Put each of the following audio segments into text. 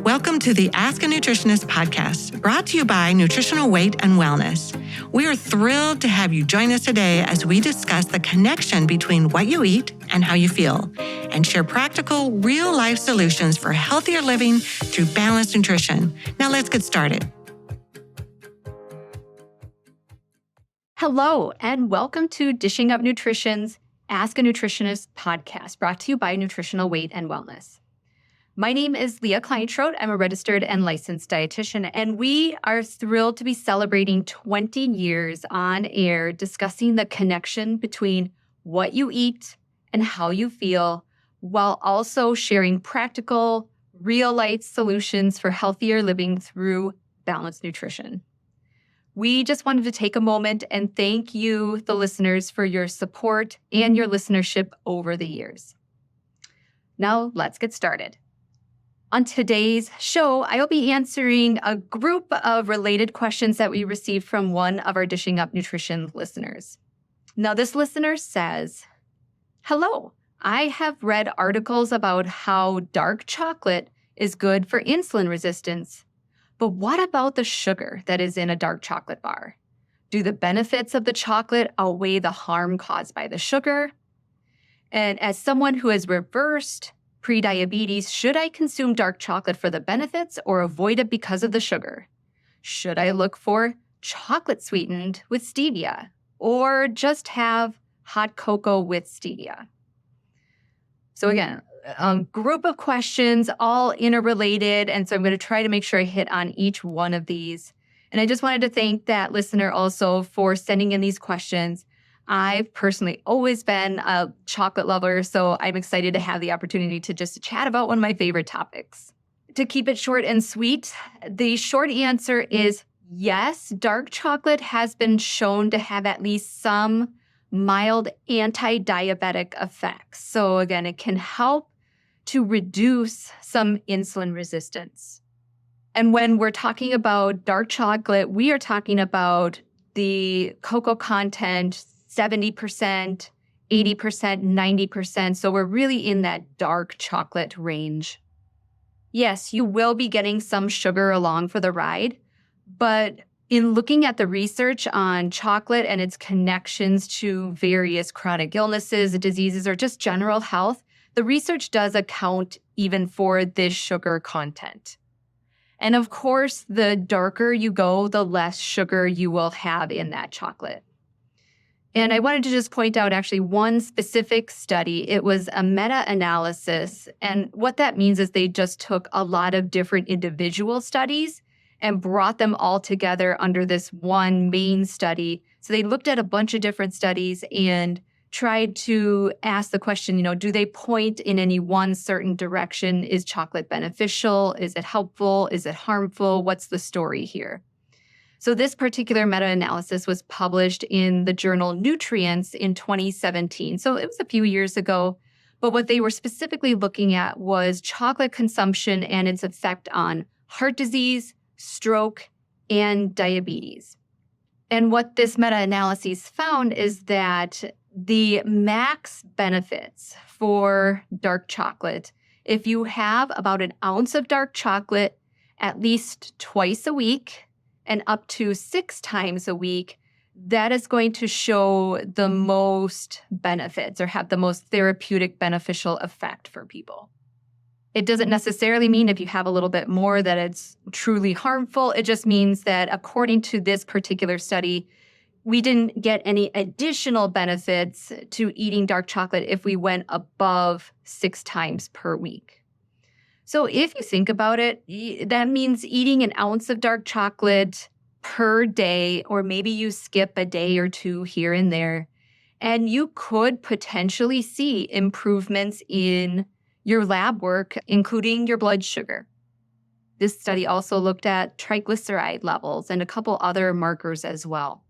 Welcome to the Ask a Nutritionist podcast, brought to you by Nutritional Weight and Wellness. We are thrilled to have you join us today as we discuss the connection between what you eat and how you feel, and share practical, real-life solutions for healthier living through balanced nutrition. Now let's get started. Hello, and welcome to Dishing Up Nutrition's Ask a Nutritionist podcast, brought to you by Nutritional Weight and Wellness. My name is Leah Kleinschrodt. I'm a registered and licensed dietitian, and we are thrilled to be celebrating 20 years on air discussing the connection between what you eat and how you feel, while also sharing practical, real-life solutions for healthier living through balanced nutrition. We just wanted to take a moment and thank you, the listeners, for your support and your listenership over the years. Now, let's get started. On today's show, I will be answering a group of related questions that we received from one of our Dishing Up Nutrition listeners. Now, this listener says, "Hello, I have read articles about how dark chocolate is good for insulin resistance. But what about the sugar that is in a dark chocolate bar? Do the benefits of the chocolate outweigh the harm caused by the sugar? And as someone who has reversed prediabetes, should I consume dark chocolate for the benefits or avoid it because of the sugar? Should I look for chocolate sweetened with stevia or just have hot cocoa with stevia?" So again, a group of questions, all interrelated. And so I'm going to try to make sure I hit on each one of these. And I just wanted to thank that listener also for sending in these questions. I've personally always been a chocolate lover, so I'm excited to have the opportunity to just chat about one of my favorite topics. To keep it short and sweet, the short answer is yes, dark chocolate has been shown to have at least some mild anti-diabetic effects. So again, it can help to reduce some insulin resistance. And when we're talking about dark chocolate, we are talking about the cocoa content, 70%, 80%, 90%. So we're really in that dark chocolate range. Yes, you will be getting some sugar along for the ride, but in looking at the research on chocolate and its connections to various chronic illnesses, diseases, or just general health, the research does account even for this sugar content. And of course, the darker you go, the less sugar you will have in that chocolate. And I wanted to just point out actually one specific study. It was a meta-analysis. And what that means is they just took a lot of different individual studies and brought them all together under this one main study. So they looked at a bunch of different studies and tried to ask the question, do they point in any one certain direction? Is chocolate beneficial? Is it helpful? Is it harmful? What's the story here? So this particular meta-analysis was published in the journal Nutrients in 2017. So it was a few years ago. But what they were specifically looking at was chocolate consumption and its effect on heart disease, stroke, and diabetes. And what this meta-analysis found is that the max benefits for dark chocolate, if you have about an ounce of dark chocolate at least twice a week and up to 6 times a week, that is going to show the most benefits or have the most therapeutic beneficial effect for people. It doesn't necessarily mean if you have a little bit more that it's truly harmful. It just means that according to this particular study, we didn't get any additional benefits to eating dark chocolate if we went above 6 times per week. So if you think about it, that means eating an ounce of dark chocolate per day, or maybe you skip a day or two here and there, and you could potentially see improvements in your lab work, including your blood sugar. This study also looked at triglyceride levels and a couple other markers as well.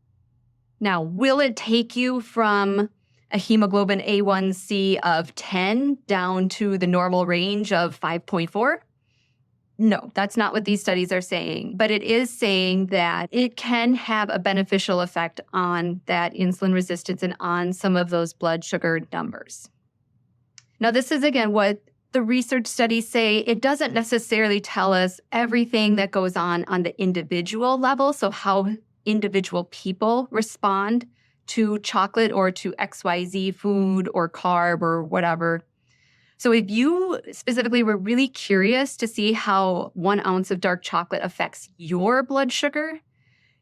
Now, will it take you from a hemoglobin A1C of 10 down to the normal range of 5.4? No, that's not what these studies are saying. But it is saying that it can have a beneficial effect on that insulin resistance and on some of those blood sugar numbers. Now, this is, again, what the research studies say it doesn't necessarily tell us everything that goes on the individual level. So how individual people respond to chocolate or to XYZ food or carb or whatever. So if you specifically were really curious to see how 1 ounce of dark chocolate affects your blood sugar,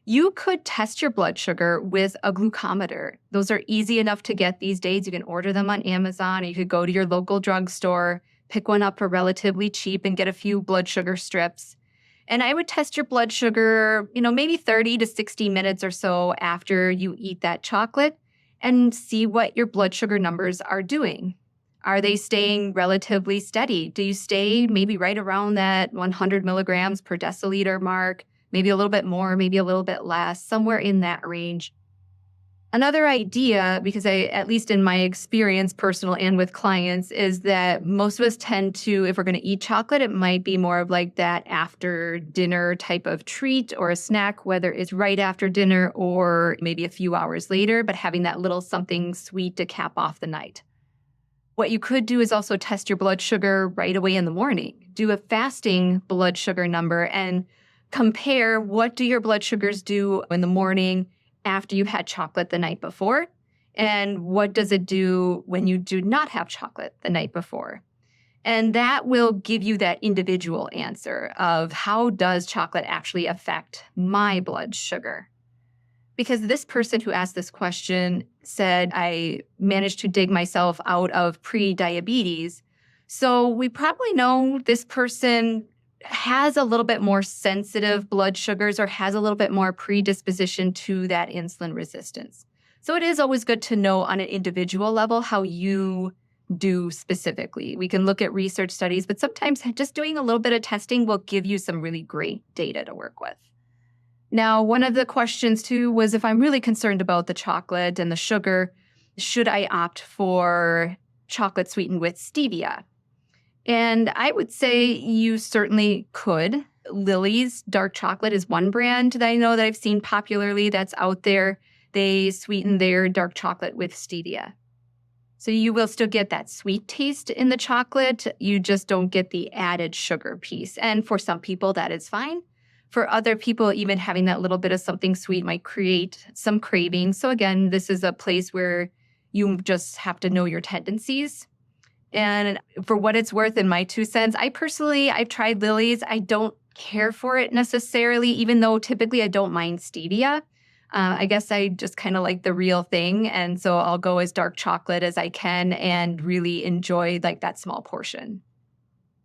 you could test your blood sugar with a glucometer. Those are easy enough to get these days. You can order them on Amazon, or you could go to your local drugstore, pick one up for relatively cheap and get a few blood sugar strips. And I would test your blood sugar, maybe 30 to 60 minutes or so after you eat that chocolate and see what your blood sugar numbers are doing. Are they staying relatively steady? Do you stay maybe right around that 100 milligrams per deciliter mark? Maybe a little bit more, maybe a little bit less, somewhere in that range. Another idea, because at least in my experience, personal and with clients, is that most of us tend to, if we're going to eat chocolate, it might be more of like that after dinner type of treat or a snack, whether it's right after dinner or maybe a few hours later, but having that little something sweet to cap off the night. What you could do is also test your blood sugar right away in the morning. Do a fasting blood sugar number and compare what do your blood sugars do in the morning after you had chocolate the night before, and what does it do when you do not have chocolate the night before. And that will give you that individual answer of how does chocolate actually affect my blood sugar. Because this person who asked this question said, I managed to dig myself out of pre-diabetes. So we probably know this person has a little bit more sensitive blood sugars or has a little bit more predisposition to that insulin resistance. So it is always good to know on an individual level how you do specifically. We can look at research studies, but sometimes just doing a little bit of testing will give you some really great data to work with. Now, one of the questions too was if I'm really concerned about the chocolate and the sugar, should I opt for chocolate sweetened with stevia? And I would say you certainly could. Lily's dark chocolate is one brand that I know that I've seen popularly that's out there. They sweeten their dark chocolate with stevia. So you will still get that sweet taste in the chocolate. You just don't get the added sugar piece. And for some people, that is fine. For other people, even having that little bit of something sweet might create some craving. So again, this is a place where you just have to know your tendencies. And for what it's worth, in my 2 cents, I've tried Lily's. I don't care for it necessarily, even though typically I don't mind stevia. I guess I just kind of like the real thing. And so I'll go as dark chocolate as I can and really enjoy like that small portion.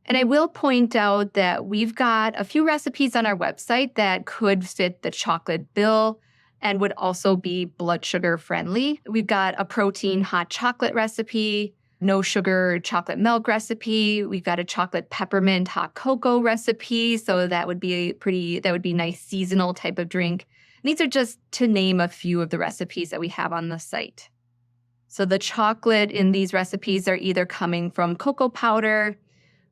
And I will point out that we've got a few recipes on our website that could fit the chocolate bill and would also be blood sugar friendly. We've got a protein hot chocolate recipe, no sugar chocolate milk recipe. We've got a chocolate peppermint hot cocoa recipe. So that would be nice seasonal type of drink. And these are just to name a few of the recipes that we have on the site. So the chocolate in these recipes are either coming from cocoa powder,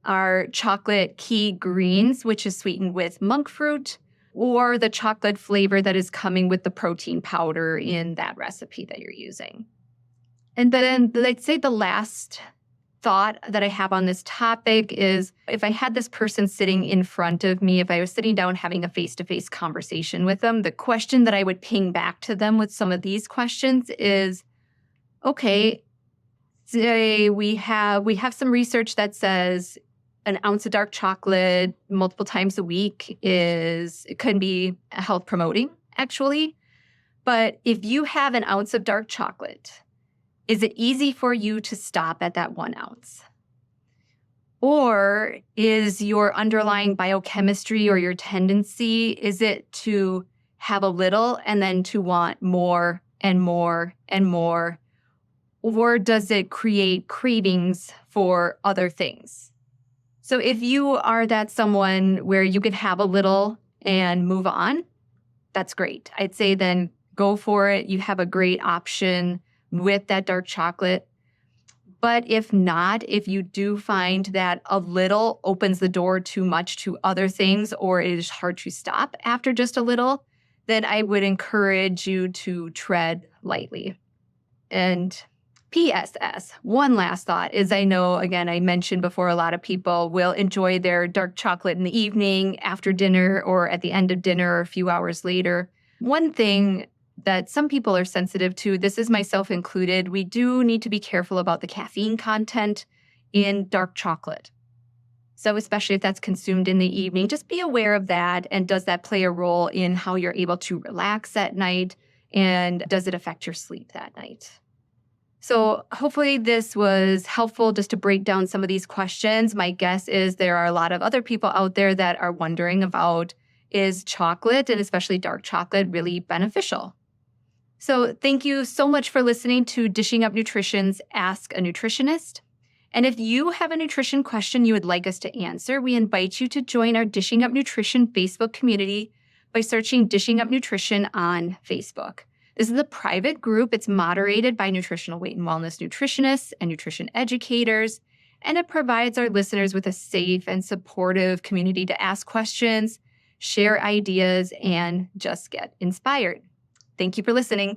our chocolate key greens, which is sweetened with monk fruit, or the chocolate flavor that is coming with the protein powder in that recipe that you're using. And then I'd say the last thought that I have on this topic is if I had this person sitting in front of me, if I was sitting down having a face-to-face conversation with them, the question that I would ping back to them with some of these questions is, okay, say we have some research that says an ounce of dark chocolate multiple times a week it can be health promoting, actually. But if you have an ounce of dark chocolate, is it easy for you to stop at that 1 ounce? Or is your underlying biochemistry or your tendency, is it to have a little and then to want more and more and more? Or does it create cravings for other things? So if you are that someone where you can have a little and move on, that's great. I'd say then go for it. You have a great option with that dark chocolate. But if not, if you do find that a little opens the door too much to other things, or it is hard to stop after just a little, then I would encourage you to tread lightly. And PSS, one last thought is I know, again, I mentioned before, a lot of people will enjoy their dark chocolate in the evening, after dinner, or at the end of dinner, or a few hours later. One thing that some people are sensitive to, this is myself included, we do need to be careful about the caffeine content in dark chocolate. So especially if that's consumed in the evening, just be aware of that. And does that play a role in how you're able to relax at night? And does it affect your sleep that night? So hopefully this was helpful just to break down some of these questions. My guess is there are a lot of other people out there that are wondering about, is chocolate, and especially dark chocolate, really beneficial? So thank you so much for listening to Dishing Up Nutrition's Ask a Nutritionist. And if you have a nutrition question you would like us to answer, we invite you to join our Dishing Up Nutrition Facebook community by searching Dishing Up Nutrition on Facebook. This is a private group. It's moderated by nutritional weight and wellness nutritionists and nutrition educators, and it provides our listeners with a safe and supportive community to ask questions, share ideas, and just get inspired. Thank you for listening.